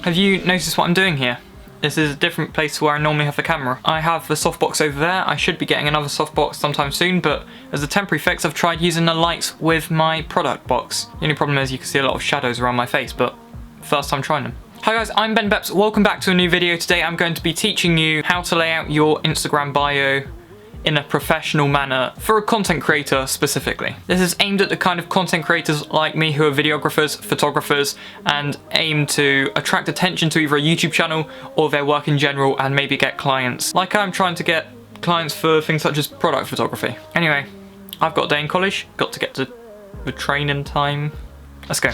Have you noticed what I'm doing here? This is a different place to where I normally have the camera. I have the softbox over there. I should be getting another softbox sometime soon, but as a temporary fix, I've tried using the lights with my product box. The only problem is you can see a lot of shadows around my face, but first time trying them. Hi guys, I'm Ben Beps. Welcome back to a new video. Today I'm going to be teaching you how to lay out your Instagram bio in a professional manner for a content creator specifically. This is aimed at the kind of content creators like me who are videographers, photographers, and aim to attract attention to either a YouTube channel or their work in general and maybe get clients. Like I'm trying to get clients for things such as product photography. Anyway, I've got a day in college, got to get to the training time. Let's go.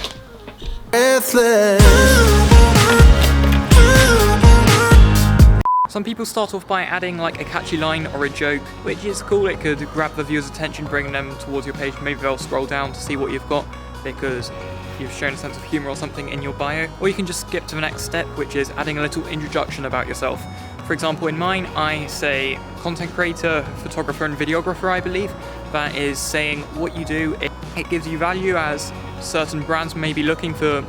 Some people start off by adding like a catchy line or a joke, which is cool. It could grab the viewer's attention, bring them towards your page. Maybe they'll scroll down to see what you've got because you've shown a sense of humor or something in your bio. Or you can just skip to the next step, which is adding a little introduction about yourself. For example, in mine, I say content creator, photographer, and videographer, I believe. That is saying what you do. It gives you value as certain brands may be looking for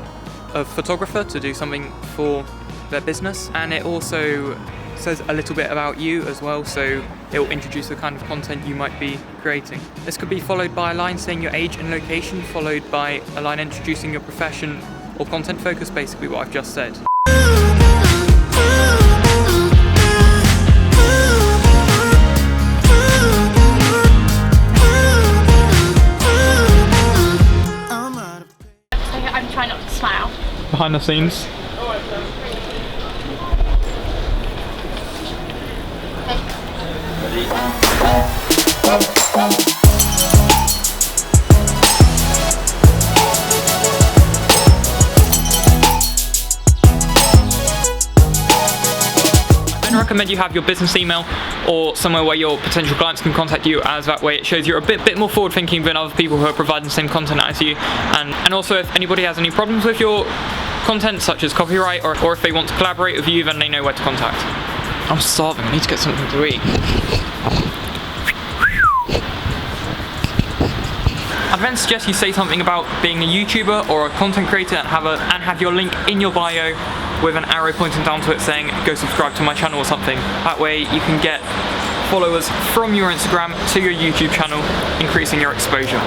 a photographer to do something for their business. And it also says a little bit about you as well, so it will introduce the kind of content you might be creating. This could be followed by a line saying your age and location, followed by a line introducing your profession or content focus, basically what I've just said. I'm trying not to smile. Behind the scenes. I recommend you have your business email or somewhere where your potential clients can contact you, as that way it shows you're a bit more forward thinking than other people who are providing the same content as you. And also if anybody has any problems with your content such as copyright or if they want to collaborate with you, then they know where to contact. I'm starving, I need to get something to eat. I then suggest you say something about being a YouTuber or a content creator and have your link in your bio with an arrow pointing down to it saying go subscribe to my channel or something. That way you can get followers from your Instagram to your YouTube channel, increasing your exposure.